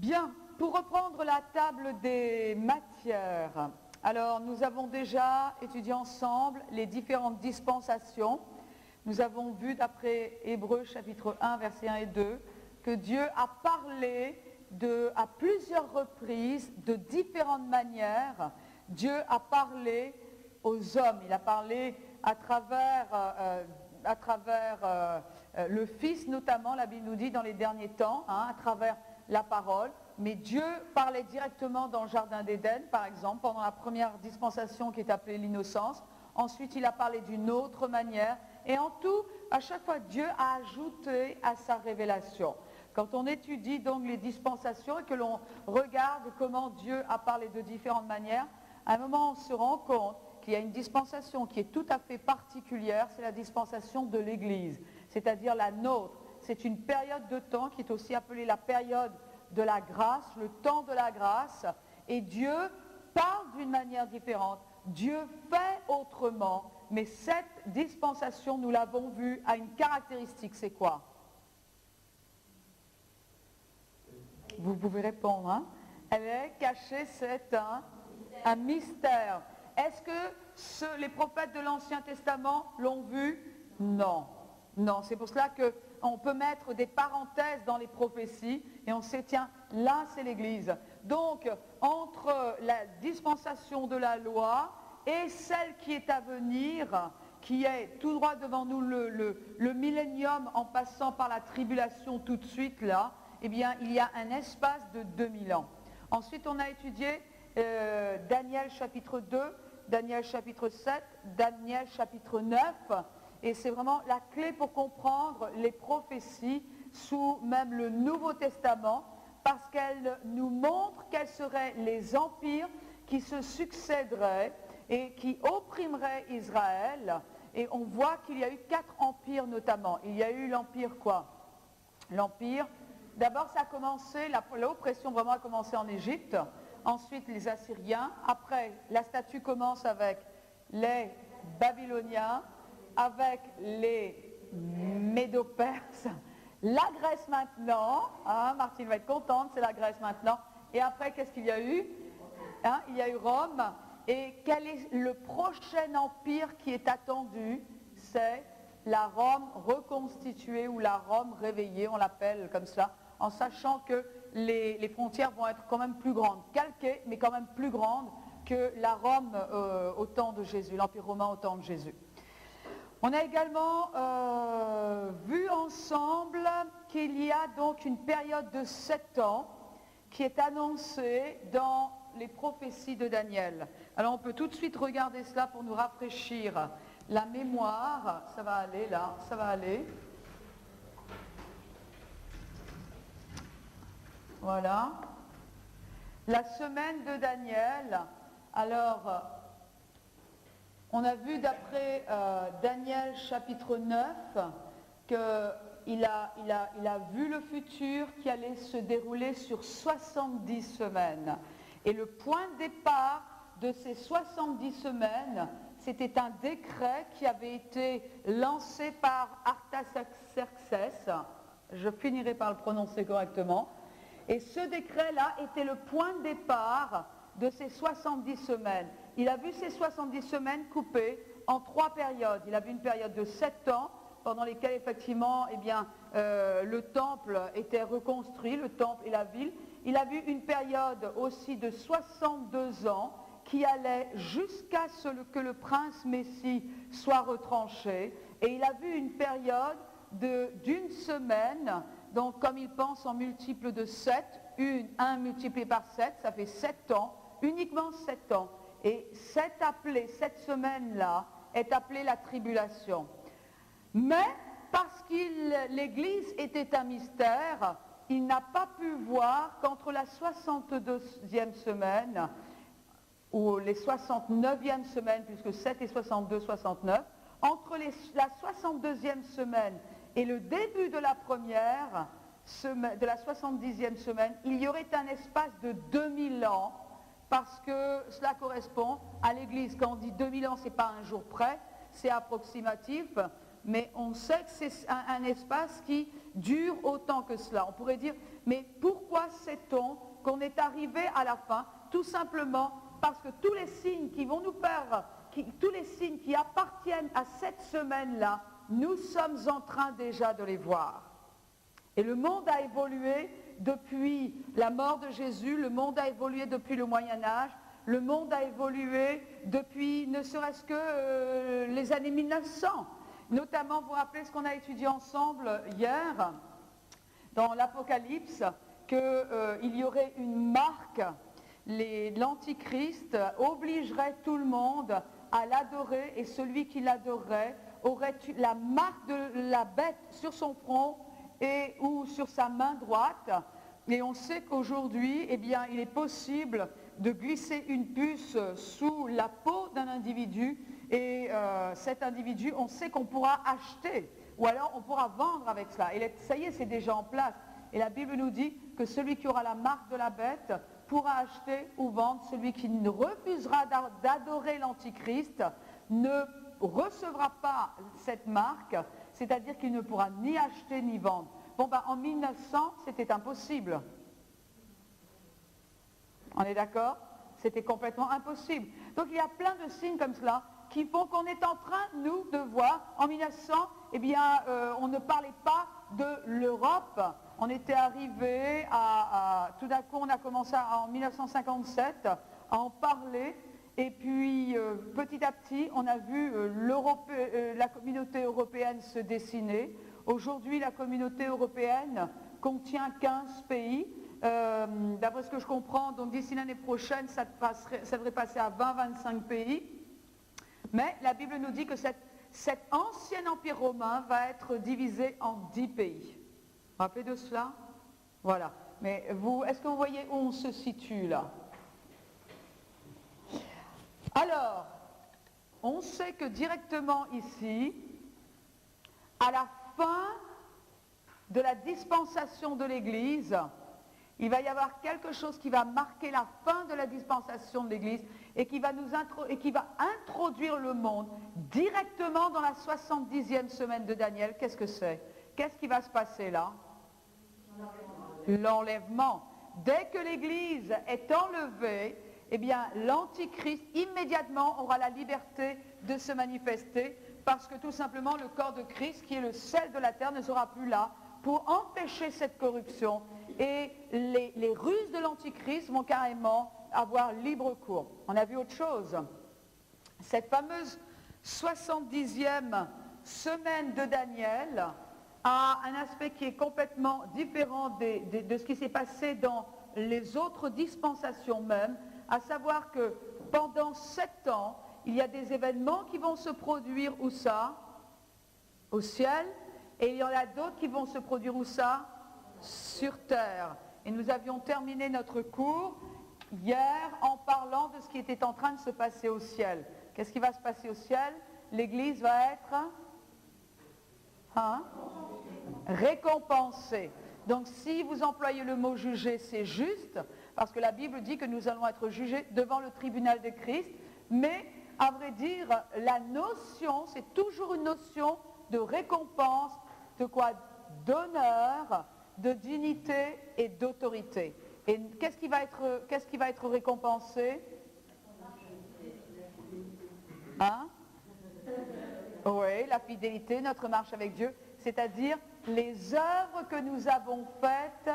Bien, pour reprendre la table des matières, alors nous avons déjà étudié ensemble les différentes dispensations. Nous avons vu d'après Hébreux chapitre 1, versets 1 et 2, que Dieu a parlé à plusieurs reprises, de différentes manières. Dieu a parlé aux hommes, il a parlé à travers le Fils notamment, la Bible nous dit dans les derniers temps, à travers la parole, mais Dieu parlait directement dans le Jardin d'Éden, par exemple, pendant la première dispensation qui est appelée l'innocence. Ensuite, il a parlé d'une autre manière, et en tout, à chaque fois, Dieu a ajouté à sa révélation. Quand on étudie donc les dispensations et que l'on regarde comment Dieu a parlé de différentes manières, à un moment, on se rend compte qu'il y a une dispensation qui est tout à fait particulière, c'est la dispensation de l'Église, c'est-à-dire la nôtre. C'est une période de temps qui est aussi appelée la période de la grâce, le temps de la grâce, et Dieu parle d'une manière différente. Dieu fait autrement, mais cette dispensation, nous l'avons vu, a une caractéristique, c'est quoi? Vous pouvez répondre, hein? Elle est cachée, c'est un mystère. Est-ce que les prophètes de l'Ancien Testament l'ont vu? Non. Non, c'est pour cela qu'on peut mettre des parenthèses dans les prophéties et on sait, tiens, là c'est l'Église. Donc, entre la dispensation de la loi et celle qui est à venir, qui est tout droit devant nous, le millénium en passant par la tribulation tout de suite là, eh bien, il y a un espace de 2000 ans. Ensuite, on a étudié Daniel chapitre 2, Daniel chapitre 7, Daniel chapitre 9, et c'est vraiment la clé pour comprendre les prophéties sous même le Nouveau Testament, parce qu'elles nous montrent quels seraient les empires qui se succéderaient et qui opprimeraient Israël. Et on voit qu'il y a eu 4 empires notamment. Il y a eu l'empire quoi? L'empire, d'abord ça a commencé, l'oppression vraiment a commencé en Égypte, ensuite les Assyriens, après la statue commence avec les Babyloniens, avec les Médo-Perses, la Grèce maintenant, Martine va être contente, c'est la Grèce maintenant, et après qu'est-ce qu'il y a eu? Il y a eu Rome, et quel est le prochain empire qui est attendu? C'est la Rome reconstituée ou la Rome réveillée, on l'appelle comme ça, en sachant que les frontières vont être quand même plus grandes, calquées, mais quand même plus grandes que la Rome au temps de Jésus, l'Empire romain au temps de Jésus. On a également vu ensemble qu'il y a donc une période de 7 ans qui est annoncée dans les prophéties de Daniel. Alors on peut tout de suite regarder cela pour nous rafraîchir la mémoire. Ça va aller là, ça va aller. Voilà. La semaine de Daniel. Alors, on a vu d'après Daniel chapitre 9 qu'il a vu le futur qui allait se dérouler sur 70 semaines. Et le point de départ de ces 70 semaines, c'était un décret qui avait été lancé par Artaxerxès. Je finirai par le prononcer correctement. Et ce décret-là était le point de départ de ces 70 semaines. Il a vu ces 70 semaines coupées en 3 périodes. Il a vu une période de 7 ans, pendant lesquelles effectivement le temple était reconstruit, le temple et la ville. Il a vu une période aussi de 62 ans qui allait jusqu'à ce que le prince Messie soit retranché. Et il a vu une période d'une semaine, donc comme il pense en multiple de 7, 1 multiplié par 7, ça fait 7 ans, uniquement 7 ans. Et cette semaine-là est appelée la tribulation. Mais parce que l'Église était un mystère, il n'a pas pu voir qu'entre la 62e semaine ou les 69e semaine, puisque 7 et 62, 69, entre la 62e semaine et le début de la première semaine, de la 70e semaine, il y aurait un espace de 2000 ans, parce que cela correspond à l'Église. Quand on dit 2000 ans, ce n'est pas un jour près, c'est approximatif. mais on sait que c'est un espace qui dure autant que cela. On pourrait dire, mais pourquoi sait-on qu'on est arrivé à la fin? Tout simplement parce que tous les signes qui vont nous faire, tous les signes qui appartiennent à cette semaine-là, nous sommes en train déjà de les voir. Et le monde a évolué depuis la mort de Jésus, le monde a évolué depuis le Moyen-Âge, le monde a évolué depuis ne serait-ce que les années 1900. Notamment, vous vous rappelez ce qu'on a étudié ensemble hier, dans l'Apocalypse, qu'il y aurait une marque, l'Antichrist obligerait tout le monde à l'adorer, et celui qui l'adorerait aurait la marque de la bête sur son front ou sur sa main droite. Et on sait qu'aujourd'hui, eh bien, il est possible de glisser une puce sous la peau d'un individu, et cet individu, on sait qu'on pourra acheter, ou alors on pourra vendre avec cela. Et ça y est, c'est déjà en place. Et la Bible nous dit que celui qui aura la marque de la bête pourra acheter ou vendre. Celui qui refusera d'adorer l'Antichrist ne recevra pas cette marque, c'est-à-dire qu'il ne pourra ni acheter ni vendre. Bon, ben, en 1900, c'était impossible. On est d'accord? C'était complètement impossible. Donc il y a plein de signes comme cela qui font qu'on est en train, nous, de voir, en 1900, eh bien, on ne parlait pas de l'Europe. On était arrivé tout d'un coup, on a commencé en 1957 à en parler, et puis petit à petit, on a vu la communauté européenne se dessiner. Aujourd'hui, la communauté européenne contient 15 pays. D'après ce que je comprends, donc d'ici l'année prochaine, ça devrait passer à 20-25 pays. Mais la Bible nous dit que cet ancien empire romain va être divisé en 10 pays. Vous vous rappelez de cela? Voilà. Mais vous, est-ce que vous voyez où on se situe là? Alors, on sait que directement ici, à la fin de la dispensation de l'Église, il va y avoir quelque chose qui va marquer la fin de la dispensation de l'Église et qui va introduire le monde directement dans la 70e semaine de Daniel. Qu'est-ce que c'est? Qu'est-ce qui va se passer là? L'enlèvement. Dès que l'Église est enlevée, eh bien l'Antichrist immédiatement aura la liberté de se manifester, parce que tout simplement le corps de Christ, qui est le sel de la terre, ne sera plus là pour empêcher cette corruption. Et les ruses de l'Antichrist vont carrément avoir libre cours. On a vu autre chose. Cette fameuse 70e semaine de Daniel a un aspect qui est complètement différent de ce qui s'est passé dans les autres dispensations même, à savoir que pendant 7 ans, il y a des événements qui vont se produire où ça? Au ciel. Et il y en a d'autres qui vont se produire où ça? Sur terre. Et nous avions terminé notre cours hier en parlant de ce qui était en train de se passer au ciel. Qu'est-ce qui va se passer au ciel? L'Église va être récompensée. Donc si vous employez le mot juger, c'est juste, parce que la Bible dit que nous allons être jugés devant le tribunal de Christ, mais à vrai dire, la notion, c'est toujours une notion de récompense, de quoi? D'honneur, de dignité et d'autorité. Et qu'est-ce qui va être récompensé? Hein? Oui, la fidélité, notre marche avec Dieu, c'est-à-dire les œuvres que nous avons faites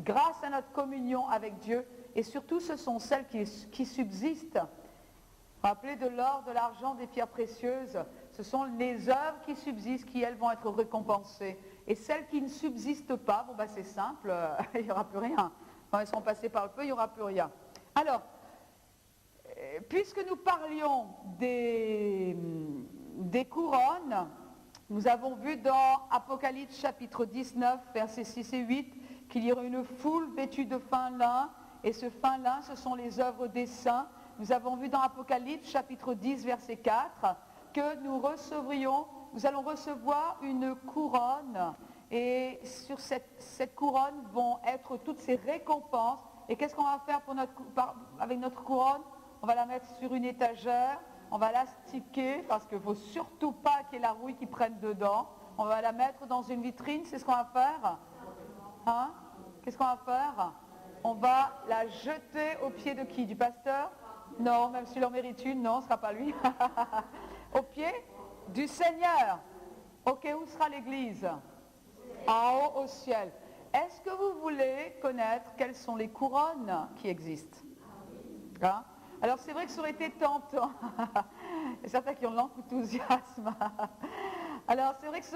grâce à notre communion avec Dieu, et surtout ce sont celles qui subsistent. Vous vous rappelez de l'or, de l'argent, des pierres précieuses, ce sont les œuvres qui subsistent qui, elles, vont être récompensées. Et celles qui ne subsistent pas, bon ben c'est simple, il n'y aura plus rien. Quand elles seront passées par le feu, il n'y aura plus rien. Alors, puisque nous parlions des couronnes, nous avons vu dans Apocalypse chapitre 19, versets 6 et 8, qu'il y aurait une foule vêtue de fin lin, et ce fin lin, ce sont les œuvres des saints. Nous avons vu dans Apocalypse chapitre 10, verset 4, que nous allons recevoir une couronne, et sur cette couronne vont être toutes ces récompenses. Et qu'est-ce qu'on va faire avec notre couronne? On va la mettre sur une étagère, on va l'astiquer parce qu'il ne faut surtout pas qu'il y ait la rouille qui prenne dedans. On va la mettre dans une vitrine, c'est ce qu'on va faire. Hein? Qu'est-ce qu'on va faire? On va la jeter aux pieds de qui? Du pasteur? Non, même s'il en mérite une, non, ce ne sera pas lui. Aux pieds du Seigneur. Ok, où sera l'église? En haut au ciel. Est-ce que vous voulez connaître quelles sont les couronnes qui existent? Hein? Alors c'est vrai que ça aurait été tentant. Il y a certains qui ont l'enthousiasme. Alors c'est vrai que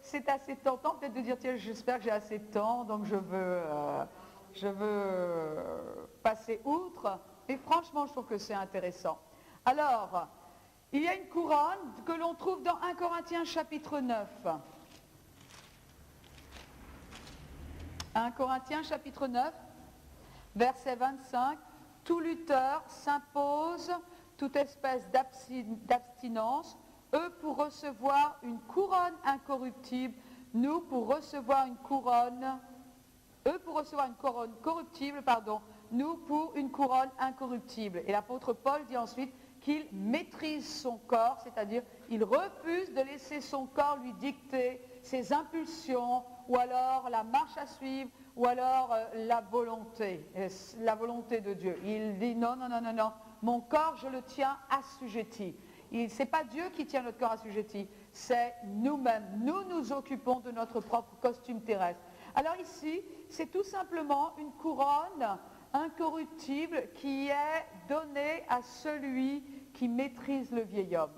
c'est assez tentant peut-être de dire, tiens, j'espère que j'ai assez de temps, donc je veux passer outre. Mais franchement, je trouve que c'est intéressant. Alors, il y a une couronne que l'on trouve dans 1 Corinthiens chapitre 9. 1 Corinthiens chapitre 9, verset 25. Tout lutteur s'impose toute espèce d'abstinence, eux pour recevoir une couronne incorruptible, nous pour recevoir une couronne, eux pour recevoir une couronne corruptible, nous pour une couronne incorruptible. Et l'apôtre Paul dit ensuite qu'il maîtrise son corps, c'est-à-dire il refuse de laisser son corps lui dicter ses impulsions, ou alors la marche à suivre, ou alors la volonté de Dieu. Il dit non, mon corps je le tiens assujetti. Ce n'est pas Dieu qui tient notre corps assujetti, c'est nous-mêmes. Nous nous occupons de notre propre costume terrestre. Alors ici, c'est tout simplement une couronne incorruptible qui est donnée à celui qui maîtrise le vieil homme.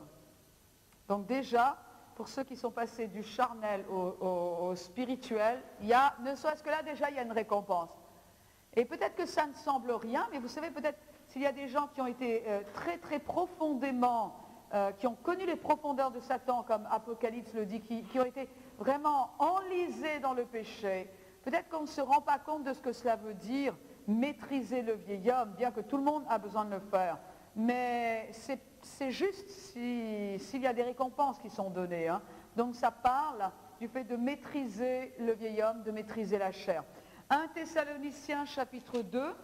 Donc déjà, pour ceux qui sont passés du charnel au spirituel, ne serait-ce que là déjà, il y a une récompense. Et peut-être que ça ne semble rien, mais vous savez, peut-être s'il y a des gens qui ont été très très profondément, qui ont connu les profondeurs de Satan, comme Apocalypse le dit, qui ont été vraiment enlisés dans le péché, peut-être qu'on ne se rend pas compte de ce que cela veut dire, maîtriser le vieil homme, bien que tout le monde a besoin de le faire. Mais c'est juste s'il y a des récompenses qui sont données. Hein. Donc ça parle du fait de maîtriser le vieil homme, de maîtriser la chair. 1 Thessaloniciens chapitre 2.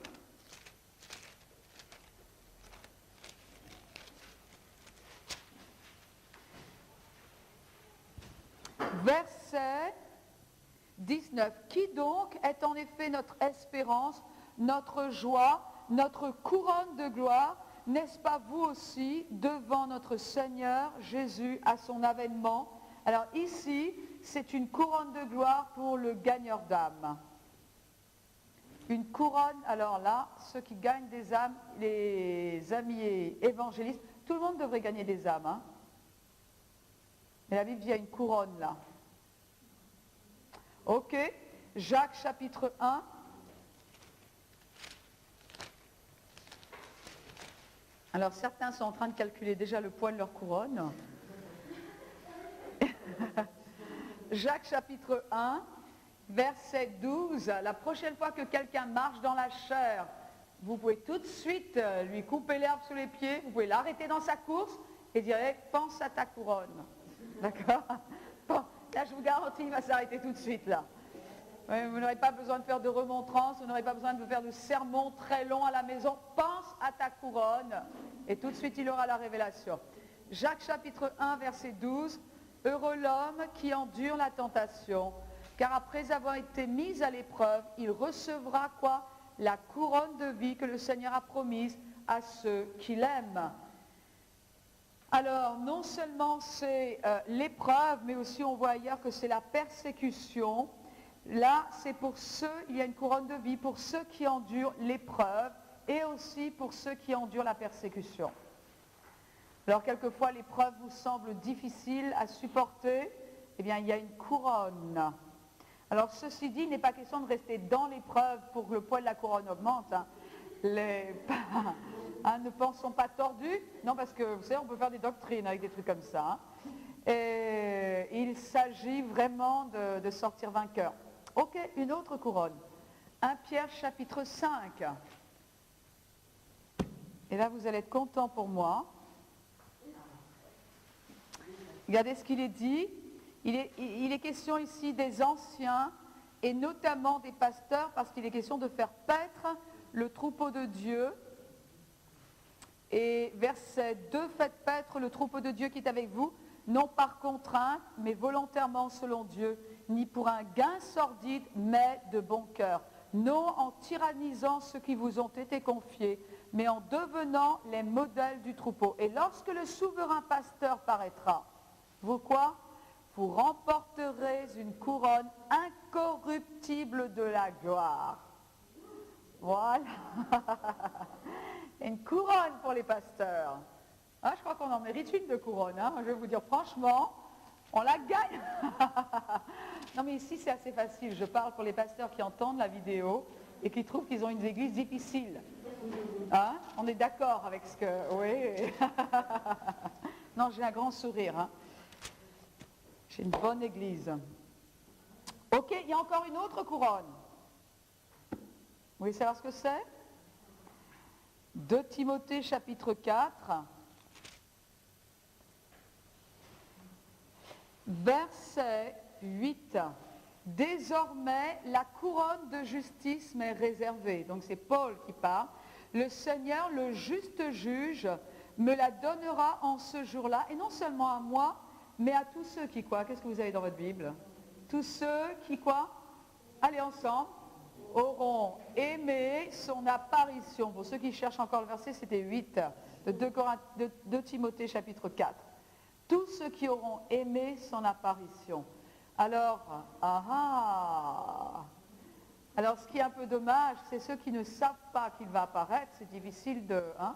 Verset 19. Qui donc est en effet notre espérance, notre joie, notre couronne de gloire? N'est-ce pas vous aussi devant notre Seigneur Jésus à son avènement? Alors ici, c'est une couronne de gloire pour le gagneur d'âmes. Une couronne, alors là, ceux qui gagnent des âmes, les amis évangélistes, tout le monde devrait gagner des âmes. Hein? Mais la Bible dit, il y a une couronne là. Ok, Jacques chapitre 1. Alors certains sont en train de calculer déjà le poids de leur couronne. Jacques chapitre 1, verset 12. La prochaine fois que quelqu'un marche dans la chair, vous pouvez tout de suite lui couper l'herbe sous les pieds, vous pouvez l'arrêter dans sa course et dire pense à ta couronne. D'accord? Bon, là je vous garantis, il va s'arrêter tout de suite là. Vous n'aurez pas besoin de faire de remontrance, vous n'aurez pas besoin de faire de sermons très longs à la maison. Pense à ta couronne et tout de suite il aura la révélation. Jacques chapitre 1 verset 12. Heureux l'homme qui endure la tentation, car après avoir été mis à l'épreuve, il recevra quoi? La couronne de vie que le Seigneur a promise à ceux qui l'aiment. Alors non seulement c'est l'épreuve, mais aussi on voit ailleurs que c'est la persécution. Là, c'est pour ceux, il y a une couronne de vie pour ceux qui endurent l'épreuve et aussi pour ceux qui endurent la persécution. Alors, quelquefois, l'épreuve vous semble difficile à supporter, eh bien, il y a une couronne. Alors, ceci dit, il n'est pas question de rester dans l'épreuve pour que le poids de la couronne augmente. Hein. Ne pensons pas tordus, non, parce que, vous savez, on peut faire des doctrines avec des trucs comme ça. Hein. Et il s'agit vraiment de sortir vainqueur. Ok, une autre couronne. 1 Pierre chapitre 5. Et là, vous allez être content pour moi. Regardez ce qu'il est dit. Il est question ici des anciens et notamment des pasteurs parce qu'il est question de faire paître le troupeau de Dieu. Et verset 2, faites paître le troupeau de Dieu qui est avec vous, non par contrainte, mais volontairement selon Dieu, ni pour un gain sordide, mais de bon cœur. Non en tyrannisant ceux qui vous ont été confiés, mais en devenant les modèles du troupeau. Et lorsque le souverain pasteur paraîtra, vous quoi? Vous remporterez une couronne incorruptible de la gloire. Voilà. Une couronne pour les pasteurs. Ah, je crois qu'on en mérite une de couronne. Hein. Je vais vous dire franchement, on la gagne. Non mais ici c'est assez facile. Je parle pour les pasteurs qui entendent la vidéo et qui trouvent qu'ils ont une église difficile. Hein? On est d'accord avec ce que... Oui. Non, j'ai un grand sourire. Hein. J'ai une bonne église. Ok, il y a encore une autre couronne. Vous voulez savoir ce que c'est? 2 Timothée chapitre 4, verset 8. Désormais, la couronne de justice m'est réservée. Donc c'est Paul qui parle. Le Seigneur, le juste juge, me la donnera en ce jour-là. Et non seulement à moi, mais à tous ceux qui quoi? Qu'est-ce que vous avez dans votre Bible? Tous ceux qui quoi? Allez ensemble. Auront aimé son apparition. Pour ceux qui cherchent encore le verset, c'était 8 de 2 Timothée chapitre 4. Tous ceux qui auront aimé son apparition. Alors, alors ce qui est un peu dommage, c'est ceux qui ne savent pas qu'il va apparaître, c'est difficile de... Hein,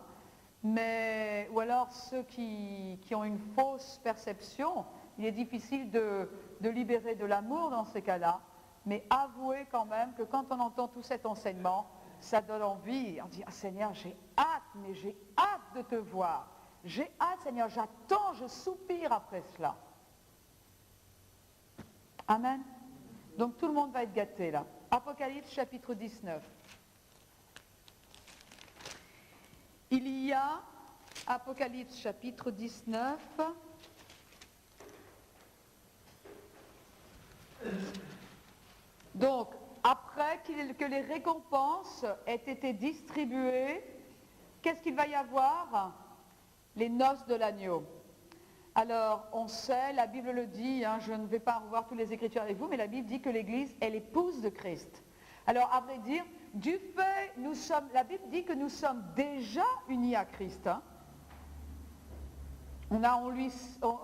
mais, ou alors ceux qui ont une fausse perception, il est difficile de libérer de l'amour dans ces cas-là. Mais avouez quand même que quand on entend tout cet enseignement, ça donne envie. On dit, ah, Seigneur, j'ai hâte, mais j'ai hâte de te voir. J'ai hâte, Seigneur, j'attends, je soupire après cela. Amen. Donc tout le monde va être gâté là. Apocalypse chapitre 19. Il y a, Apocalypse chapitre 19, donc, après que les récompenses aient été distribuées, qu'est-ce qu'il va y avoir? Les noces de l'agneau. Alors, on sait, la Bible le dit, hein, je ne vais pas revoir toutes les Écritures avec vous, mais la Bible dit que l'Église est l'épouse de Christ. Alors, à vrai dire, du fait, la Bible dit que nous sommes déjà unis à Christ. Hein.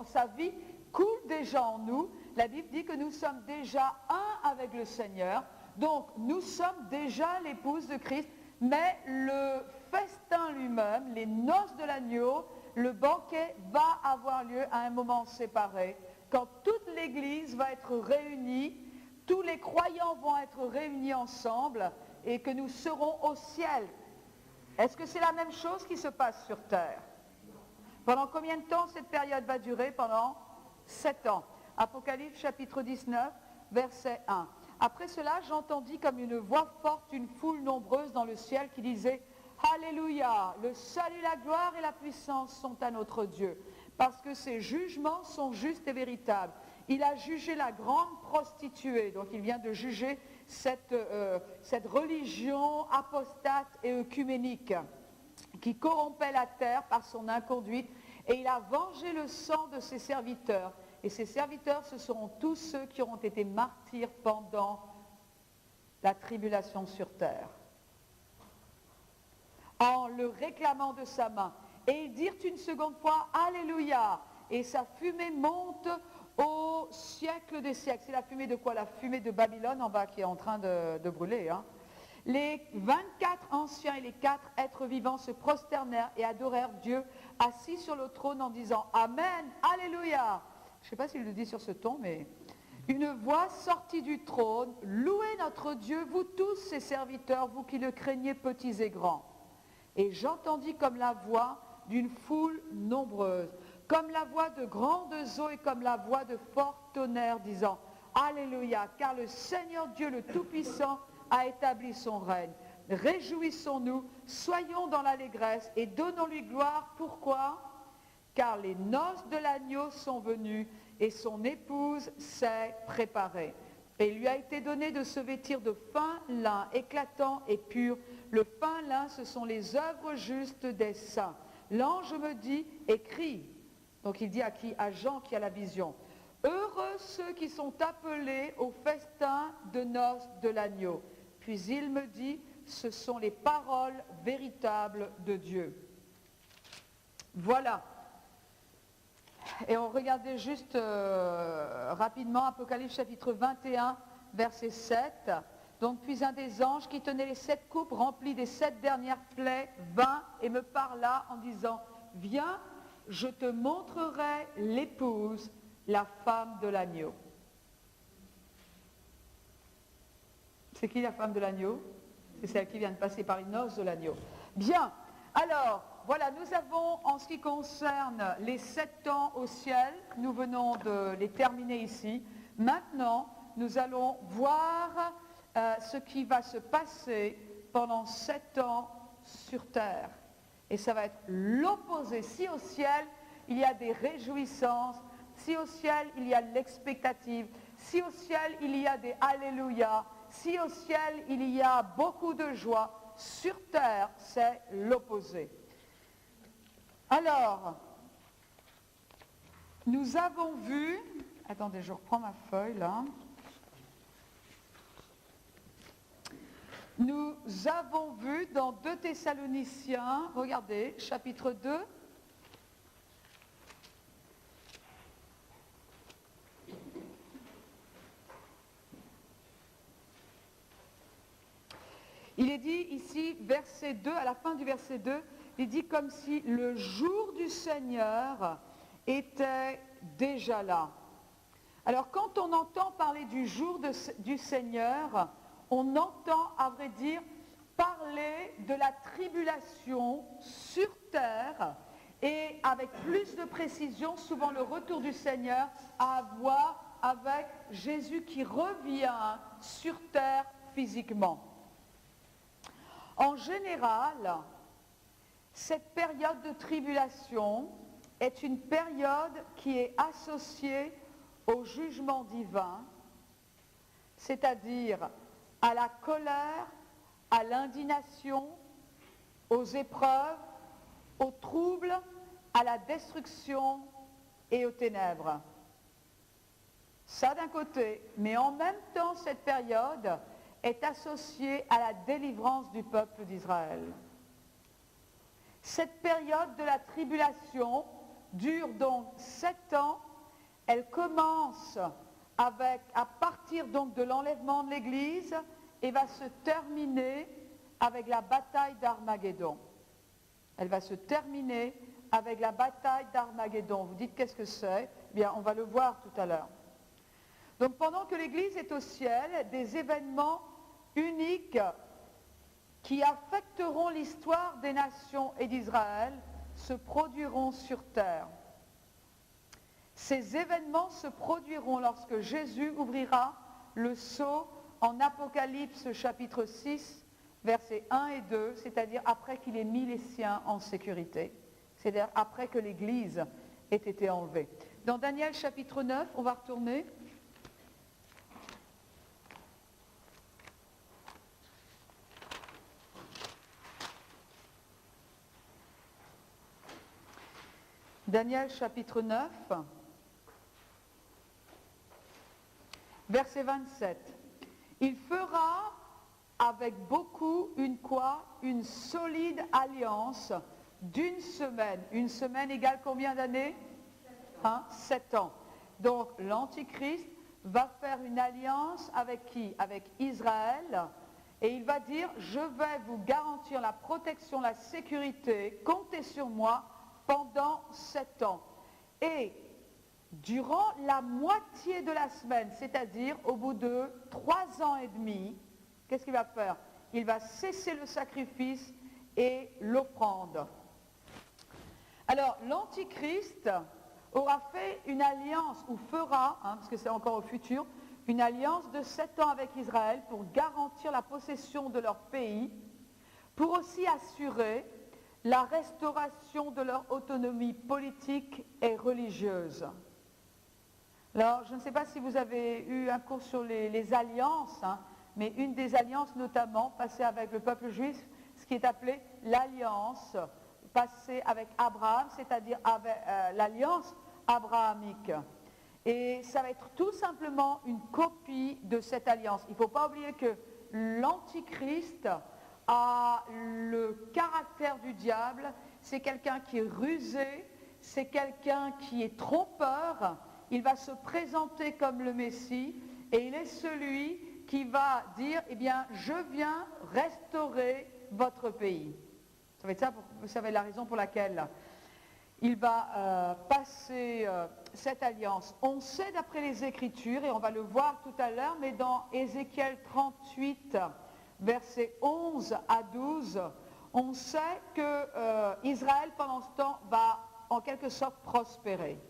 Sa vie coule déjà en nous. La Bible dit que nous sommes déjà un avec le Seigneur. Donc, nous sommes déjà l'épouse de Christ. Mais le festin lui-même, les noces de l'agneau, le banquet va avoir lieu à un moment séparé. Quand toute l'Église va être réunie, tous les croyants vont être réunis ensemble et que nous serons au ciel. Est-ce que c'est la même chose qui se passe sur terre? Pendant combien de temps cette période va durer? Pendant 7 ans. Apocalypse chapitre 19, verset 1. Après cela, j'entendis comme une voix forte une foule nombreuse dans le ciel qui disait « Alléluia, le salut, la gloire et la puissance sont à notre Dieu, parce que ses jugements sont justes et véritables. Il a jugé la grande prostituée. » Donc il vient de juger cette religion apostate et œcuménique qui corrompait la terre par son inconduite, et il a vengé le sang de ses serviteurs. Et ses serviteurs, ce seront tous ceux qui auront été martyrs pendant la tribulation sur terre, en le réclamant de sa main. Et ils dirent une seconde fois, Alléluia, et sa fumée monte au siècle des siècles. C'est la fumée de quoi? La fumée de Babylone en bas qui est en train de brûler. Hein. Les 24 anciens et les 4 êtres vivants se prosternèrent et adorèrent Dieu assis sur le trône en disant Amen, Alléluia. Je ne sais pas s'il le dit sur ce ton, mais une voix sortit du trône, louez notre Dieu, vous tous ses serviteurs, vous qui le craignez petits et grands. Et j'entendis comme la voix d'une foule nombreuse, comme la voix de grandes eaux et comme la voix de fort tonnerre, disant Alléluia, car le Seigneur Dieu le Tout-Puissant a établi son règne. Réjouissons-nous, soyons dans l'allégresse et donnons-lui gloire. Pourquoi? Car les noces de l'agneau sont venues et son épouse s'est préparée. Et il lui a été donné de se vêtir de fin lin éclatant et pur. Le fin lin, ce sont les œuvres justes des saints. L'ange me dit, écris. Donc il dit à qui? À Jean qui a la vision. Heureux ceux qui sont appelés au festin de noces de l'agneau. Puis il me dit, ce sont les paroles véritables de Dieu. Voilà. Et on regardait juste rapidement Apocalypse chapitre 21, verset 7. Donc, puis un des anges qui tenait les 7 coupes remplies des 7 dernières plaies vint et me parla en disant, viens, je te montrerai l'épouse, la femme de l'agneau. C'est qui la femme de l'agneau? C'est celle qui vient de passer par les noces de l'agneau. Bien, alors, voilà, nous avons en ce qui concerne les 7 ans au ciel, nous venons de les terminer ici. Maintenant, nous allons voir ce qui va se passer pendant 7 ans sur terre. Et ça va être l'opposé. Si au ciel, il y a des réjouissances, si au ciel, il y a l'expectative, si au ciel, il y a des alléluia, si au ciel, il y a beaucoup de joie, sur terre, c'est l'opposé. Alors, nous avons vu, attendez, je reprends ma feuille là. Nous avons vu dans 2 Thessaloniciens, regardez, chapitre 2. Il est dit ici, verset 2, à la fin du verset 2, il dit comme si le jour du Seigneur était déjà là. Alors quand on entend parler du jour du Seigneur, on entend, à vrai dire, parler de la tribulation sur terre et avec plus de précision, souvent le retour du Seigneur à voir avec Jésus qui revient sur terre physiquement. En général, cette période de tribulation est une période qui est associée au jugement divin, c'est-à-dire à la colère, à l'indignation, aux épreuves, aux troubles, à la destruction et aux ténèbres. Ça d'un côté, mais en même temps cette période est associée à la délivrance du peuple d'Israël. Cette période de la tribulation dure donc 7 ans. Elle commence à partir donc de l'enlèvement de l'Église et va se terminer avec la bataille d'Armageddon. Elle va se terminer avec la bataille d'Armageddon. Vous dites qu'est-ce que c'est? Bien, on va le voir tout à l'heure. Donc pendant que l'Église est au ciel, des événements uniques qui affecteront l'histoire des nations et d'Israël se produiront sur terre. Ces événements se produiront lorsque Jésus ouvrira le sceau en Apocalypse chapitre 6, versets 1 et 2, c'est-à-dire après qu'il ait mis les siens en sécurité, c'est-à-dire après que l'Église ait été enlevée. Dans Daniel chapitre 9, on va retourner. Daniel chapitre 9, verset 27. Il fera avec beaucoup une solide alliance d'une semaine. Une semaine égale combien d'années? 7 ans. Donc l'Antichrist va faire une alliance avec qui? Avec Israël. Et il va dire, je vais vous garantir la protection, la sécurité, comptez sur moi pendant 7 ans. Et durant la moitié de la semaine, c'est-à-dire au bout de 3 ans et demi, qu'est-ce qu'il va faire? Il va cesser le sacrifice et l'offrande. Alors, l'Antichrist aura fait une alliance, ou fera, parce que c'est encore au futur, une alliance de 7 ans avec Israël pour garantir la possession de leur pays, pour aussi assurer la restauration de leur autonomie politique et religieuse. Alors, je ne sais pas si vous avez eu un cours sur les alliances, mais une des alliances notamment passée avec le peuple juif, ce qui est appelé l'alliance passé avec Abraham, c'est-à-dire avec l'alliance abrahamique. Et ça va être tout simplement une copie de cette alliance. Il ne faut pas oublier que l'Antichrist a le caractère du diable. C'est quelqu'un qui est rusé, c'est quelqu'un qui est trompeur. Il va se présenter comme le Messie et il est celui qui va dire, eh bien, je viens restaurer votre pays. Ça va être ça, vous savez la raison pour laquelle il va passer cette alliance. On sait d'après les Écritures, et on va le voir tout à l'heure, mais dans Ézéchiel 38, versets 11 à 12, on sait que Israël, pendant ce temps, va en quelque sorte prospérer.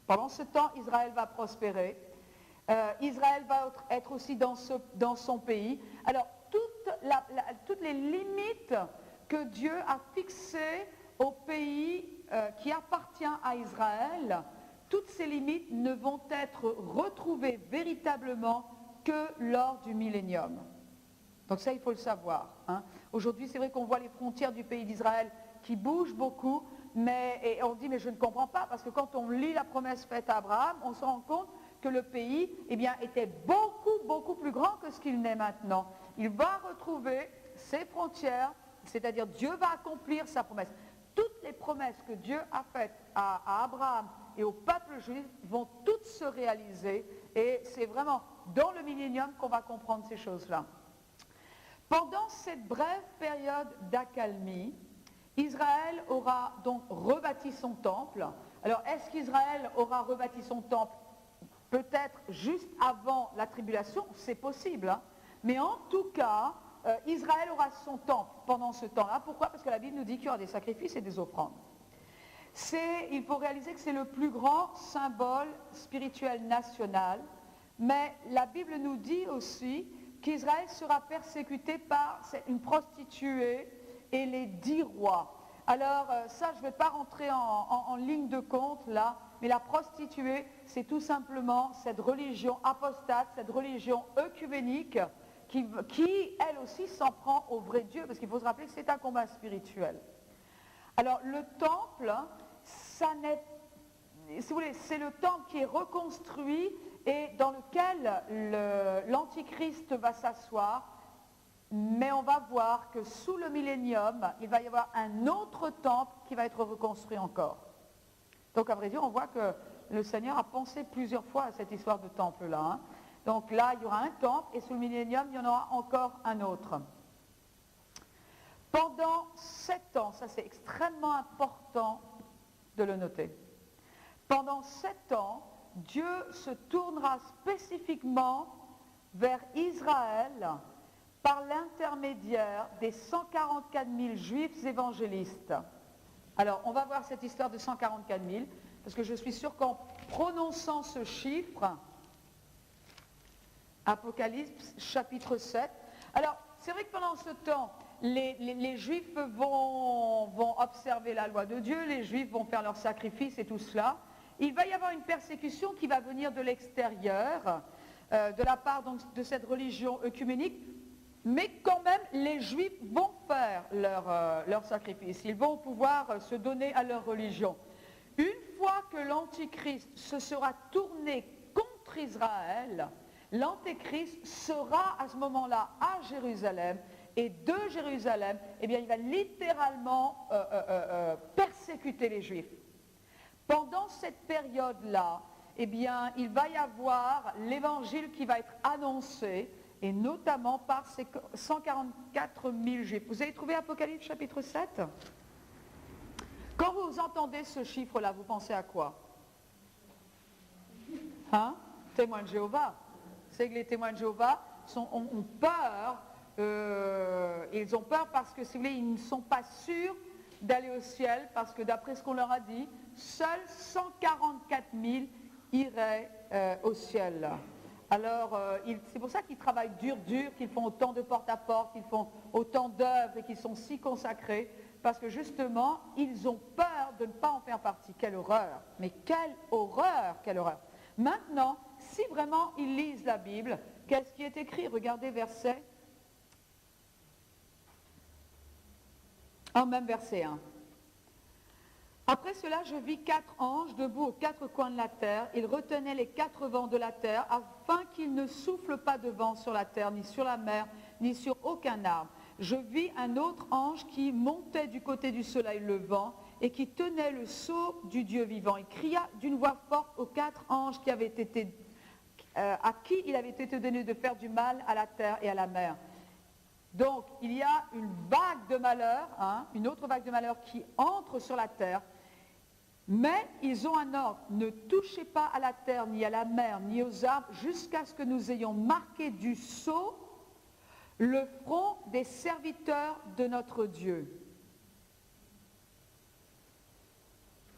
Pendant ce temps, Israël va prospérer. Israël va être aussi dans son pays. Alors, toutes les limites que Dieu a fixées au pays qui appartient à Israël, toutes ces limites ne vont être retrouvées véritablement que lors du millénium. Donc ça, il faut le savoir. Hein. Aujourd'hui, c'est vrai qu'on voit les frontières du pays d'Israël qui bougent beaucoup, et on dit, mais je ne comprends pas, parce que quand on lit la promesse faite à Abraham, on se rend compte que le pays était beaucoup, beaucoup plus grand que ce qu'il n'est maintenant. Il va retrouver ses frontières, c'est-à-dire Dieu va accomplir sa promesse. Toutes les promesses que Dieu a faites à Abraham et au peuple juif vont toutes se réaliser, et c'est vraiment dans le millénium qu'on va comprendre ces choses-là. Pendant cette brève période d'accalmie, Israël aura donc rebâti son temple. Alors, est-ce qu'Israël aura rebâti son temple peut-être juste avant la tribulation? C'est possible, hein. Mais en tout cas, Israël aura son temple pendant ce temps-là. Pourquoi? Parce que la Bible nous dit qu'il y aura des sacrifices et des offrandes. Il faut réaliser que c'est le plus grand symbole spirituel national, mais la Bible nous dit aussi qu'Israël sera persécuté par une prostituée et les 10 rois. Alors ça, je ne vais pas rentrer en ligne de compte là, mais la prostituée, c'est tout simplement cette religion apostate, cette religion œcuménique qui elle aussi, s'en prend au vrai Dieu, parce qu'il faut se rappeler que c'est un combat spirituel. Alors le temple, si vous voulez, c'est le temple qui est reconstruit et dans lequel l'Antichrist va s'asseoir, mais on va voir que sous le millénium, il va y avoir un autre temple qui va être reconstruit encore. Donc à vrai dire, on voit que le Seigneur a pensé plusieurs fois à cette histoire de temple-là. Hein. Donc là, il y aura un temple et sous le millénium, il y en aura encore un autre. Pendant 7 ans, ça c'est extrêmement important de le noter. Pendant 7 ans, Dieu se tournera spécifiquement vers Israël par l'intermédiaire des 144 000 juifs évangélistes. Alors, on va voir cette histoire de 144 000, parce que je suis sûre qu'en prononçant ce chiffre, Apocalypse chapitre 7, alors c'est vrai que pendant ce temps, les Juifs vont observer la loi de Dieu, les Juifs vont faire leurs sacrifices et tout cela. Il va y avoir une persécution qui va venir de l'extérieur, de la part donc, de cette religion œcuménique, mais quand même, les Juifs vont faire leur sacrifice. Ils vont pouvoir se donner à leur religion. Une fois que l'Antichrist se sera tourné contre Israël, l'Antéchrist sera à ce moment-là à Jérusalem, et de Jérusalem, eh bien, il va littéralement persécuter les Juifs. Pendant cette période-là, eh bien, il va y avoir l'évangile qui va être annoncé, et notamment par ces 144 000 Juifs. Vous avez trouvé Apocalypse chapitre 7 ? Quand vous entendez ce chiffre-là, vous pensez à quoi ? Hein ? Témoins de Jéhovah. C'est que les témoins de Jéhovah ont peur. Ils ont peur parce que, si vous voulez, ils ne sont pas sûrs d'aller au ciel, parce que d'après ce qu'on leur a dit, seuls 144 000 iraient au ciel. Alors, c'est pour ça qu'ils travaillent dur, qu'ils font autant de porte-à-porte, qu'ils font autant d'œuvres et qu'ils sont si consacrés, parce que justement, ils ont peur de ne pas en faire partie. Quelle horreur! Mais quelle horreur! Quelle horreur! Maintenant, si vraiment ils lisent la Bible, qu'est-ce qui est écrit? Regardez verset En même verset 1. Après cela, je vis 4 anges debout aux 4 coins de la terre. Ils retenaient les 4 vents de la terre afin qu'il ne souffle pas de vent sur la terre, ni sur la mer, ni sur aucun arbre. Je vis un autre ange qui montait du côté du soleil levant et qui tenait le sceau du Dieu vivant. Il cria d'une voix forte aux 4 anges à qui il avait été donné de faire du mal à la terre et à la mer. Donc, il y a une vague de malheur, une autre vague de malheur qui entre sur la terre. Mais ils ont un ordre, ne touchez pas à la terre, ni à la mer, ni aux arbres, jusqu'à ce que nous ayons marqué du sceau le front des serviteurs de notre Dieu.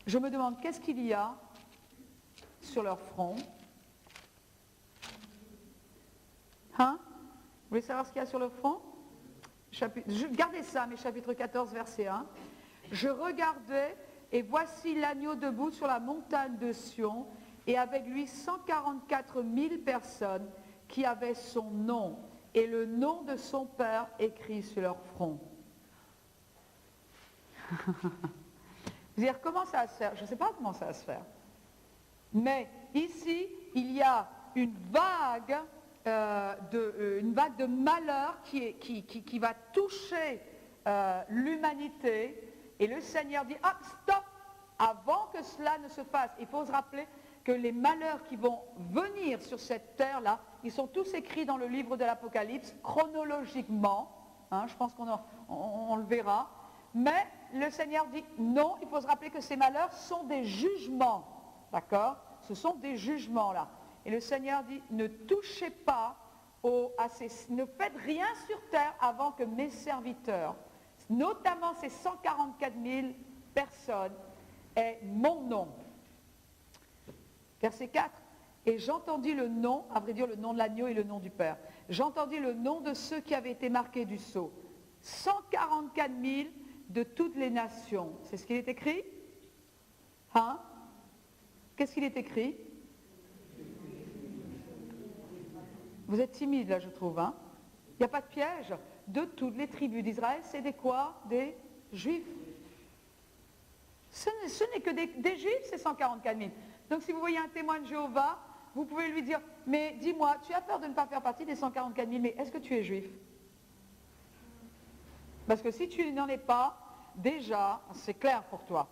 Je me demande, qu'est-ce qu'il y a sur leur front? Vous voulez savoir ce qu'il y a sur le front? Gardez ça, mais chapitre 14, verset 1. Je regardais, et voici l'agneau debout sur la montagne de Sion, et avec lui 144 000 personnes qui avaient son nom, et le nom de son Père écrit sur leur front. Vous dire comment ça va se faire? Je ne sais pas comment ça va se faire. Mais ici, il y a une vague de malheur qui va toucher l'humanité. Et le Seigneur dit, stop, avant que cela ne se fasse. Il faut se rappeler que les malheurs qui vont venir sur cette terre-là, ils sont tous écrits dans le livre de l'Apocalypse, chronologiquement. Je pense qu'on le verra. Mais le Seigneur dit, non, il faut se rappeler que ces malheurs sont des jugements. D'accord? Ce sont des jugements là. Et le Seigneur dit, ne touchez pas ne faites rien sur terre avant que mes serviteurs, notamment ces 144 000 personnes, aient mon nom. Verset 4. Et j'entendis le nom, à vrai dire le nom de l'agneau et le nom du Père. J'entendis le nom de ceux qui avaient été marqués du sceau. 144 000 de toutes les nations. C'est ce qu'il est écrit? Qu'est-ce qu'il est écrit? Vous êtes timide là, je trouve. Il n'y a pas de piège. De toutes les tribus d'Israël, c'est des quoi? Des Juifs. Ce n'est que des Juifs, ces 144 000. Donc si vous voyez un témoin de Jéhovah, vous pouvez lui dire, mais dis-moi, tu as peur de ne pas faire partie des 144 000, mais est-ce que tu es juif? Parce que si tu n'en es pas, déjà, c'est clair pour toi.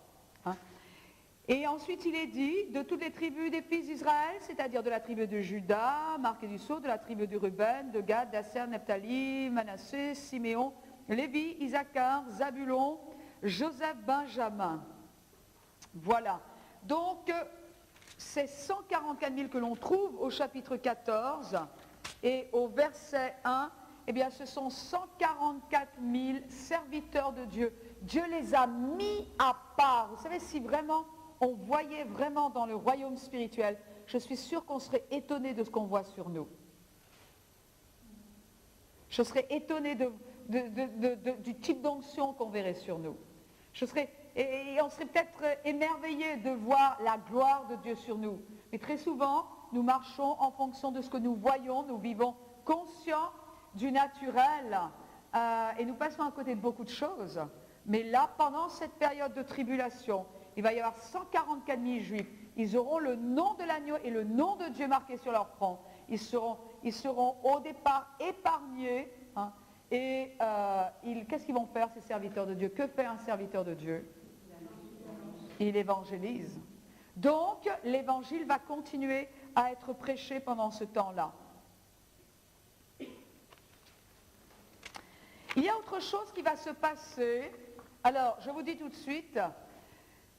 Et ensuite, il est dit, de toutes les tribus des fils d'Israël, c'est-à-dire de la tribu de Juda, marqué du sceau, de la tribu de Ruben, de Gad, d'Asser, Nephtali, Manassé, Siméon, Lévi, Issachar, Zabulon, Joseph, Benjamin. Voilà. Donc, ces 144 000 que l'on trouve au chapitre 14 et au verset 1, eh bien, ce sont 144 000 serviteurs de Dieu. Dieu les a mis à part. Vous savez, si vraiment on voyait vraiment dans le royaume spirituel, je suis sûre qu'on serait étonné de ce qu'on voit sur nous. Je serais étonné du type d'onction qu'on verrait sur nous. Et on serait peut-être émerveillé de voir la gloire de Dieu sur nous. Mais très souvent, nous marchons en fonction de ce que nous voyons, nous vivons conscients du naturel et nous passons à côté de beaucoup de choses. Mais là, pendant cette période de tribulation, il va y avoir 144 000 juifs. Ils auront le nom de l'agneau et le nom de Dieu marqué sur leur front. Ils seront au départ épargnés. Et qu'est-ce qu'ils vont faire, ces serviteurs de Dieu? Que fait un serviteur de Dieu? Il évangélise. Donc, l'évangile va continuer à être prêché pendant ce temps-là. Il y a autre chose qui va se passer. Alors, je vous dis tout de suite,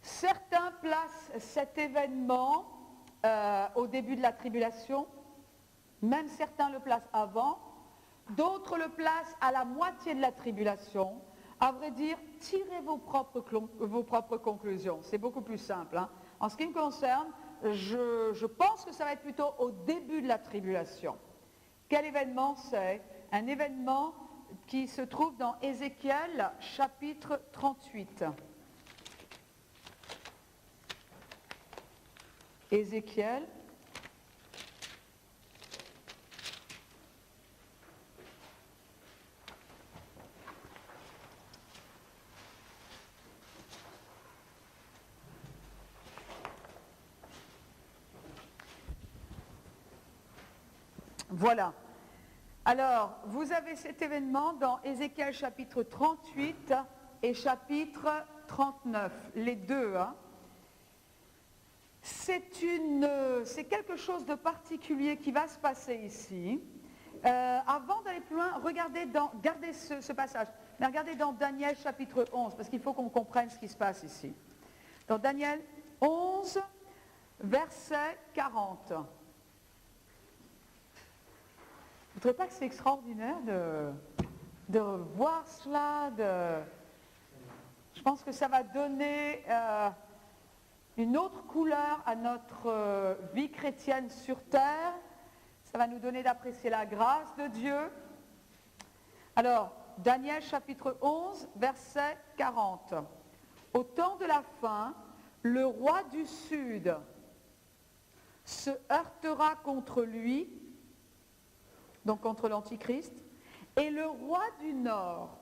certains placent cet événement au début de la tribulation, même certains le placent avant, d'autres le placent à la moitié de la tribulation. À vrai dire, tirez vos propres conclusions. C'est beaucoup plus simple. En ce qui me concerne, je pense que ça va être plutôt au début de la tribulation. Quel événement c'est? Un événement qui se trouve dans Ézéchiel, chapitre 38. Ézéchiel, Voilà. Alors, vous avez cet événement dans Ézéchiel chapitre 38 et chapitre 39, les deux. Hein. C'est quelque chose de particulier qui va se passer ici. Avant d'aller plus loin, gardez ce passage, mais regardez dans Daniel chapitre 11, parce qu'il faut qu'on comprenne ce qui se passe ici. Dans Daniel 11, verset 40. Vous ne trouvez pas que c'est extraordinaire de voir cela Je pense que ça va donner une autre couleur à notre vie chrétienne sur terre. Ça va nous donner d'apprécier la grâce de Dieu. Alors, Daniel chapitre 11, verset 40. Au temps de la fin, le roi du Sud se heurtera contre lui, donc contre l'Antichrist, et le roi du Nord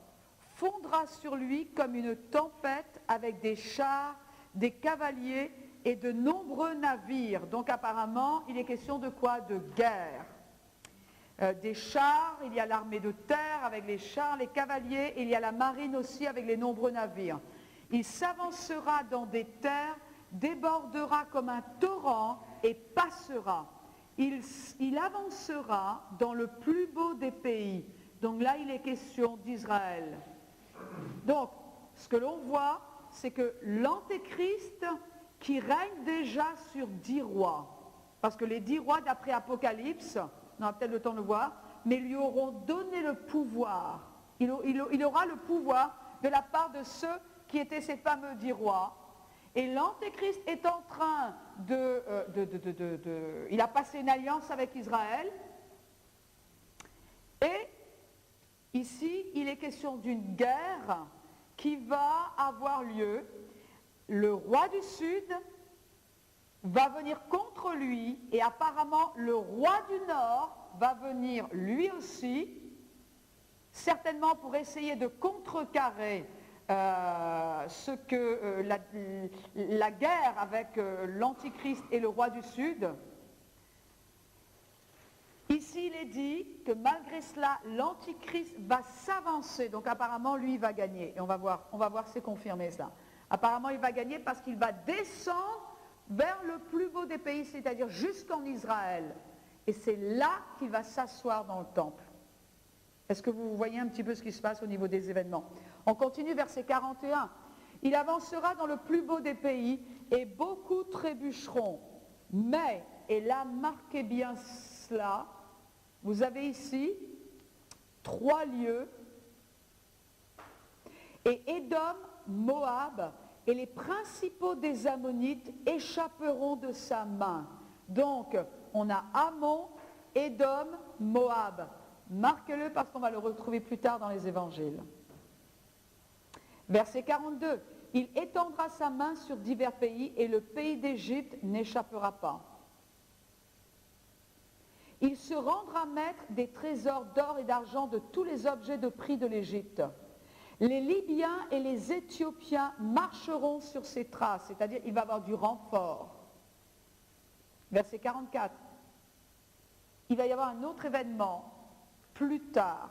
fondra sur lui comme une tempête avec des chars, des cavaliers et de nombreux navires. Donc apparemment, il est question de quoi? De guerre. Des chars, il y a l'armée de terre avec les chars, les cavaliers, et il y a la marine aussi avec les nombreux navires. Il s'avancera dans des terres, débordera comme un torrent et passera. Il avancera dans le plus beau des pays. Donc là, il est question d'Israël. Donc, ce que l'on voit, c'est que l'Antéchrist qui règne déjà sur 10 rois, parce que les 10 rois d'après Apocalypse, on aura peut-être le temps de le voir, mais lui auront donné le pouvoir. Il aura le pouvoir de la part de ceux qui étaient ces fameux 10 rois. Et l'Antéchrist est en train il a passé une alliance avec Israël. Et ici, il est question d'une guerre qui va avoir lieu. Le roi du Sud va venir contre lui et apparemment le roi du Nord va venir lui aussi, certainement pour essayer de contrecarrer la guerre avec l'Antichrist et le roi du Sud. Ici, il est dit que malgré cela, l'Antichrist va s'avancer. Donc apparemment, lui, il va gagner. Et on va voir c'est confirmé cela. Apparemment, il va gagner parce qu'il va descendre vers le plus beau des pays, c'est-à-dire jusqu'en Israël. Et c'est là qu'il va s'asseoir dans le temple. Est-ce que vous voyez un petit peu ce qui se passe au niveau des événements? On continue verset 41. Il avancera dans le plus beau des pays et beaucoup trébucheront. Mais, et là, marquez bien cela, vous avez ici 3 lieux. Et Édom, Moab et les principaux des Ammonites échapperont de sa main. Donc, on a Ammon, Édom, Moab. Marquez-le parce qu'on va le retrouver plus tard dans les évangiles. Verset 42. Il étendra sa main sur divers pays et le pays d'Égypte n'échappera pas. Il se rendra maître des trésors d'or et d'argent de tous les objets de prix de l'Égypte. Les Libyens et les Éthiopiens marcheront sur ses traces, c'est-à-dire il va avoir du renfort. Verset 44. Il va y avoir un autre événement plus tard.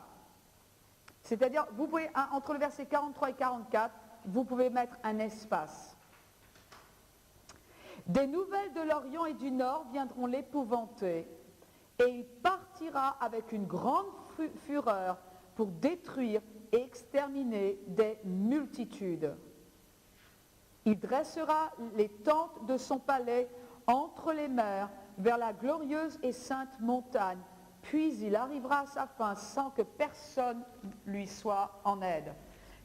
C'est-à-dire, vous pouvez, entre le verset 43 et 44, vous pouvez mettre un espace. Des nouvelles de l'Orient et du Nord viendront l'épouvanter, et il partira avec une grande fureur pour détruire et exterminer des multitudes. Il dressera les tentes de son palais entre les mers, vers la glorieuse et sainte montagne, puis il arrivera à sa fin sans que personne lui soit en aide.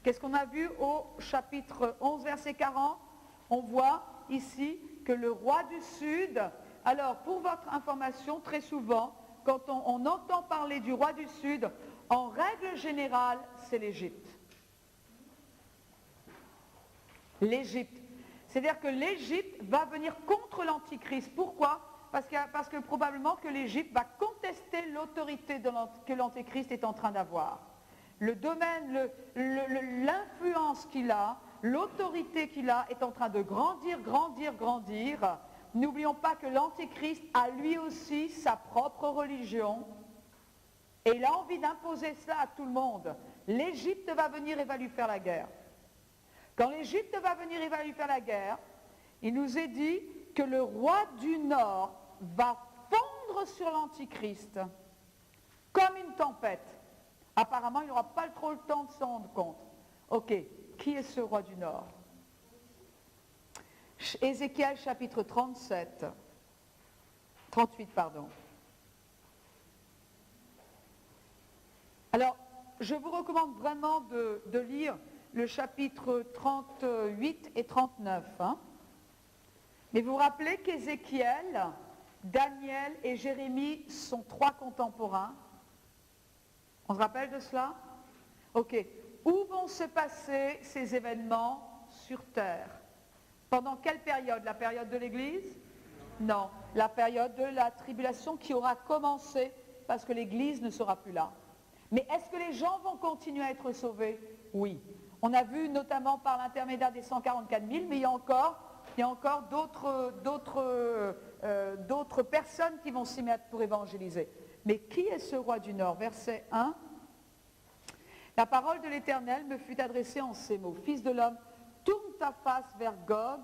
Qu'est-ce qu'on a vu au chapitre 11, verset 40? On voit ici que le roi du Sud, alors pour votre information, très souvent, quand on entend parler du roi du Sud, en règle générale, c'est l'Égypte. L'Égypte. C'est-à-dire que l'Égypte va venir contre l'Antichrist. Pourquoi? Parce que probablement que l'Égypte va contester l'autorité que l'Antéchrist est en train d'avoir. Le domaine, l'influence qu'il a, l'autorité qu'il a est en train de grandir, grandir, grandir. N'oublions pas que l'Antéchrist a lui aussi sa propre religion. Et il a envie d'imposer cela à tout le monde. L'Égypte va venir et va lui faire la guerre. Quand l'Égypte va venir et va lui faire la guerre, il nous est dit que le roi du Nord va fondre sur l'Antichrist comme une tempête. Apparemment, il n'aura pas trop le temps de s'en rendre compte. Ok, qui est ce roi du Nord? Ézéchiel chapitre 38, pardon. Alors, je vous recommande vraiment de lire le chapitre 38 et 39. Mais vous vous rappelez qu'Ézéchiel, Daniel et Jérémie sont 3 contemporains. On se rappelle de cela? Ok. Où vont se passer ces événements sur terre? Pendant quelle période? La période de l'Église? Non, la période de la tribulation qui aura commencé parce que l'Église ne sera plus là. Mais est-ce que les gens vont continuer à être sauvés? Oui. On a vu notamment par l'intermédiaire des 144 000, mais il y a encore d'autres personnes qui vont s'y mettre pour évangéliser. Mais qui est ce roi du Nord? Verset 1. La parole de l'Éternel me fut adressée en ces mots. Fils de l'homme, tourne ta face vers Gog,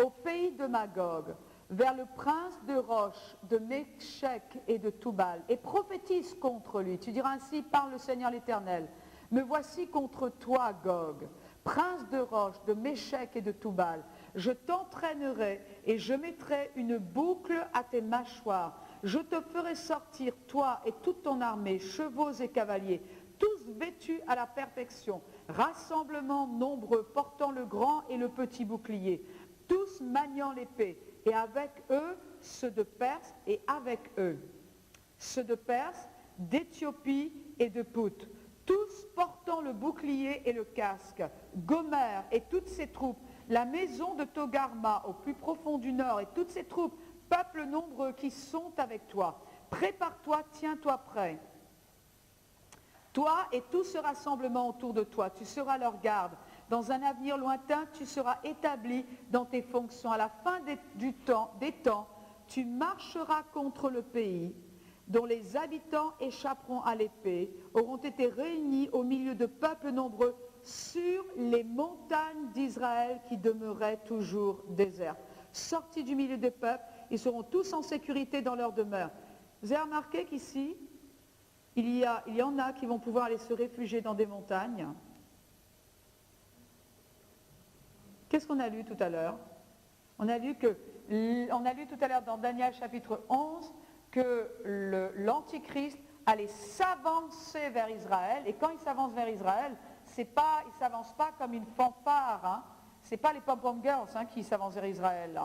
au pays de Magog, vers le prince de Roche, de Méchec et de Toubal, et prophétise contre lui. Tu diras ainsi, parle le Seigneur l'Éternel. Me voici contre toi, Gog, prince de Roche, de Méchec et de Toubal. Je t'entraînerai et je mettrai une boucle à tes mâchoires. Je te ferai sortir, toi et toute ton armée, chevaux et cavaliers, tous vêtus à la perfection, rassemblement nombreux, portant le grand et le petit bouclier, tous maniant l'épée, et avec eux ceux de Perse, et avec eux ceux de Perse, d'Éthiopie et de Pout, tous portant le bouclier et le casque, Gomer et toutes ses troupes, la maison de Togarma au plus profond du nord et toutes ses troupes, peuples nombreux qui sont avec toi. Prépare-toi, tiens-toi prêt. Toi et tout ce rassemblement autour de toi, tu seras leur garde. Dans un avenir lointain, tu seras établi dans tes fonctions. À la fin des temps, tu marcheras contre le pays dont les habitants échapperont à l'épée, auront été réunis au milieu de peuples nombreux sur les montagnes d'Israël qui demeuraient toujours désertes. Sortis du milieu des peuples, ils seront tous en sécurité dans leur demeure. Vous avez remarqué qu'ici, il y en a qui vont pouvoir aller se réfugier dans des montagnes. Qu'est-ce qu'on a lu tout à l'heure? On a lu tout à l'heure dans Daniel chapitre 11 que l'Antichrist allait s'avancer vers Israël, et quand il s'avance vers Israël, il ne s'avance pas comme une fanfare, ce n'est pas les pom-pom girls qui s'avancent vers Israël,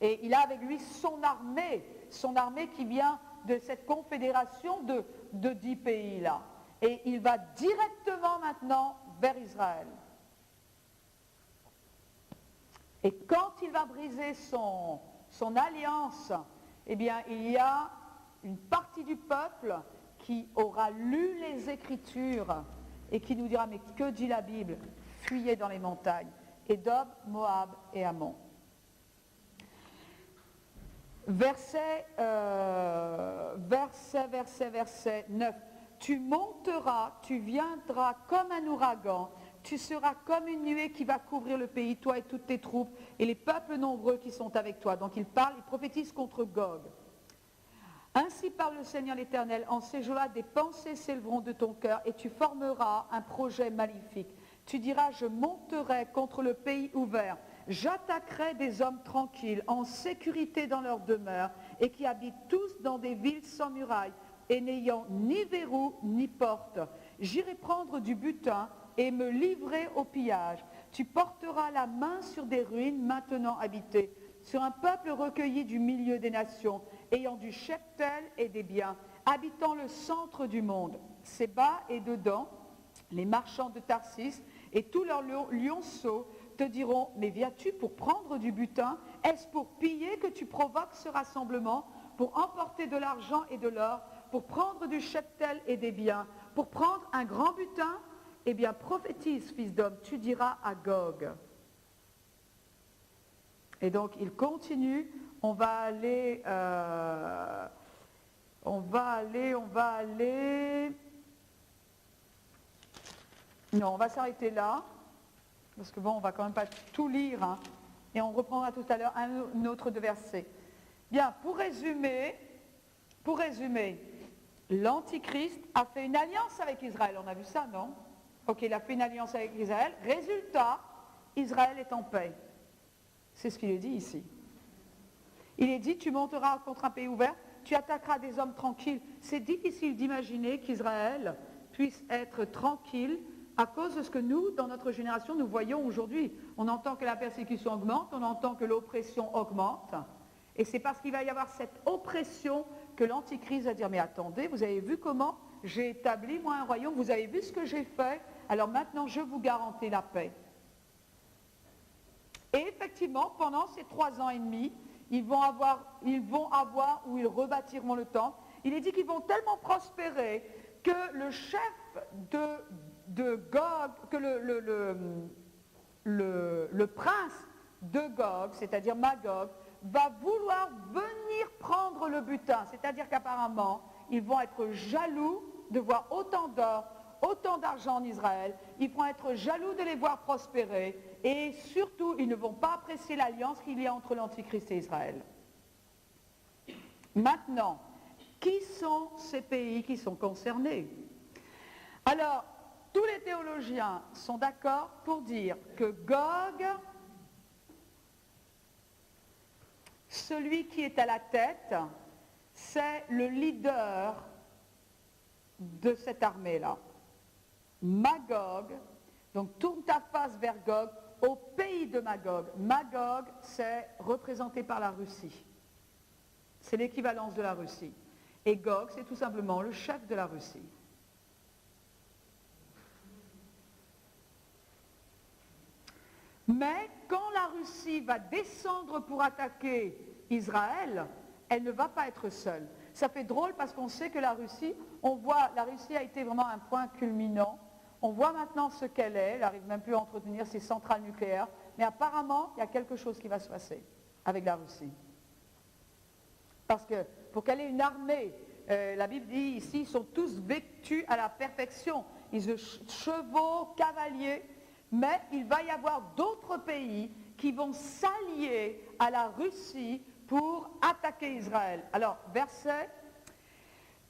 et il a avec lui son armée qui vient de cette confédération de 10 pays là, et il va directement maintenant vers Israël. Et quand il va briser son alliance, eh bien, il y a une partie du peuple qui aura lu les Écritures et qui nous dira, mais que dit la Bible? Fuyez dans les montagnes. Édom, Moab et Ammon. Verset 9. Tu monteras, tu viendras comme un ouragan, tu seras comme une nuée qui va couvrir le pays, toi et toutes tes troupes, et les peuples nombreux qui sont avec toi. Donc il prophétise contre Gog. Ainsi parle le Seigneur l'Éternel, en ces jours-là, des pensées s'élèveront de ton cœur, et tu formeras un projet maléfique. Tu diras, je monterai contre le pays ouvert, j'attaquerai des hommes tranquilles, en sécurité dans leur demeure, et qui habitent tous dans des villes sans murailles, et n'ayant ni verrou ni porte. J'irai prendre du butin et me livrer au pillage. Tu porteras la main sur des ruines maintenant habitées, sur un peuple recueilli du milieu des nations, ayant du cheptel et des biens, habitant le centre du monde. Séba et dedans, les marchands de Tarsis et tous leurs lionceaux te diront, mais viens-tu pour prendre du butin? Est-ce pour piller que tu provoques ce rassemblement, pour emporter de l'argent et de l'or, pour prendre du cheptel et des biens, pour prendre un grand butin? Eh bien, prophétise, fils d'homme, tu diras à Gog. Et donc, il continue, on va aller Non, on va s'arrêter là, parce que bon, on va quand même pas tout lire, hein, et on reprendra tout à l'heure un autre de versets. Bien, pour résumer, l'Antichrist a fait une alliance avec Israël, on a vu ça, non? Ok, il a fait une alliance avec Israël, résultat, Israël est en paix. C'est ce qu'il est dit ici. Il est dit, tu monteras contre un pays ouvert, tu attaqueras des hommes tranquilles. C'est difficile d'imaginer qu'Israël puisse être tranquille à cause de ce que nous, dans notre génération, nous voyons aujourd'hui. On entend que la persécution augmente, on entend que l'oppression augmente. Et c'est parce qu'il va y avoir cette oppression que l'Antichrist va dire, mais attendez, vous avez vu comment j'ai établi, moi, un royaume, vous avez vu ce que j'ai fait, alors maintenant je vous garantis la paix. Et effectivement, pendant ces 3 ans et demi, ils vont avoir, ou ils rebâtiront le temple. Il est dit qu'ils vont tellement prospérer que le chef de Gog, que le prince de Gog, c'est-à-dire Magog, va vouloir venir prendre le butin. C'est-à-dire qu'apparemment, ils vont être jaloux de voir autant d'or, autant d'argent en Israël. Ils vont être jaloux de les voir prospérer. Et surtout, ils ne vont pas apprécier l'alliance qu'il y a entre l'Antichrist et Israël. Maintenant, qui sont ces pays qui sont concernés? Alors, tous les théologiens sont d'accord pour dire que Gog, celui qui est à la tête, c'est le leader de cette armée-là. Magog, donc tourne ta face vers Gog, au pays de Magog. Magog, c'est représenté par la Russie. C'est l'équivalence de la Russie. Et Gog, c'est tout simplement le chef de la Russie. Mais quand la Russie va descendre pour attaquer Israël, elle ne va pas être seule. Ça fait drôle parce qu'on sait que la Russie a été vraiment un point culminant. On voit maintenant ce qu'elle est, elle n'arrive même plus à entretenir ses centrales nucléaires, mais apparemment, il y a quelque chose qui va se passer avec la Russie. Parce que pour qu'elle ait une armée, la Bible dit ici, ils sont tous vêtus à la perfection. Ils ont chevaux, cavaliers, mais il va y avoir d'autres pays qui vont s'allier à la Russie pour attaquer Israël. Alors, verset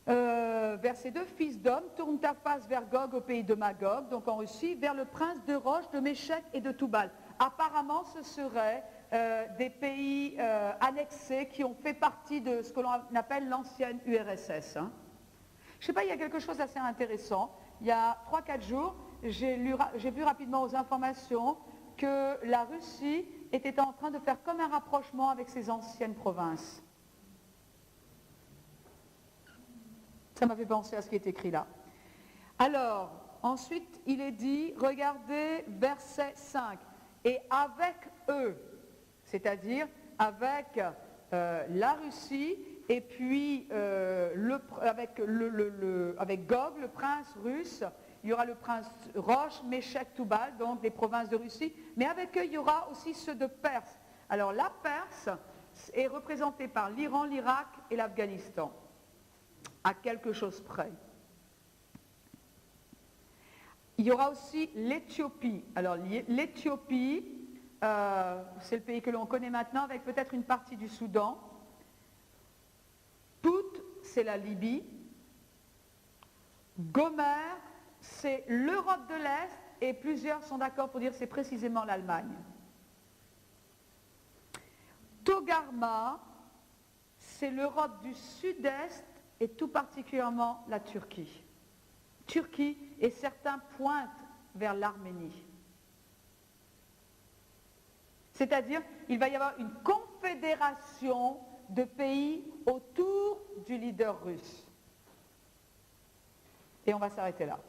2, fils d'homme, tourne ta face vers Gog au pays de Magog, donc en Russie, vers le prince de Roche, de Méchec et de Toubal. Apparemment, ce seraient des pays annexés qui ont fait partie de ce que l'on appelle l'ancienne URSS. Hein. Je ne sais pas, il y a quelque chose d'assez intéressant. Il y a 3-4 jours, j'ai vu rapidement aux informations que la Russie était en train de faire comme un rapprochement avec ses anciennes provinces. Ça m'a fait penser à ce qui est écrit là. Alors, ensuite, il est dit, regardez verset 5, et avec eux, c'est-à-dire avec la Russie, et puis avec Gog, le prince russe, il y aura le prince Roche, Méchec, Toubal, donc des provinces de Russie, mais avec eux, il y aura aussi ceux de Perse. Alors, la Perse est représentée par l'Iran, l'Irak et l'Afghanistan, à quelque chose près. Il y aura aussi l'Éthiopie. Alors, l'Éthiopie, c'est le pays que l'on connaît maintenant, avec peut-être une partie du Soudan. Pout, c'est la Libye. Gomer, c'est l'Europe de l'Est, et plusieurs sont d'accord pour dire que c'est précisément l'Allemagne. Togarma, c'est l'Europe du Sud-Est, et tout particulièrement la Turquie. Turquie et certains pointent vers l'Arménie. C'est-à-dire, il va y avoir une confédération de pays autour du leader russe. Et on va s'arrêter là.